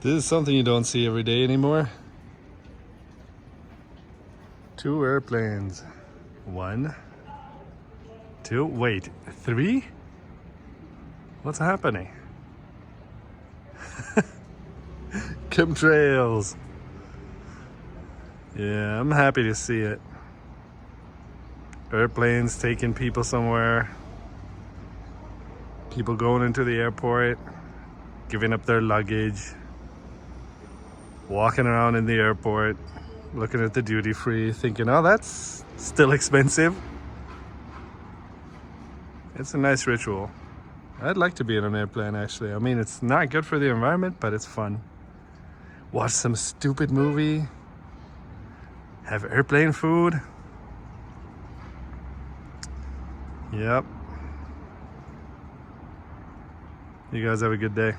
This is something you don't see every day anymore. 2 airplanes. 1, 2, wait, 3? What's happening? Chemtrails. Yeah, I'm happy to see it. Airplanes taking people somewhere. People going into the airport, giving up their luggage, walking around in the airport, looking at the duty free, thinking, oh, that's still expensive. It's a nice ritual. I'd like to be in an airplane, actually. I mean, it's not good for the environment, but it's fun. Watch some stupid movie, have airplane food. Yep. You guys have a good day.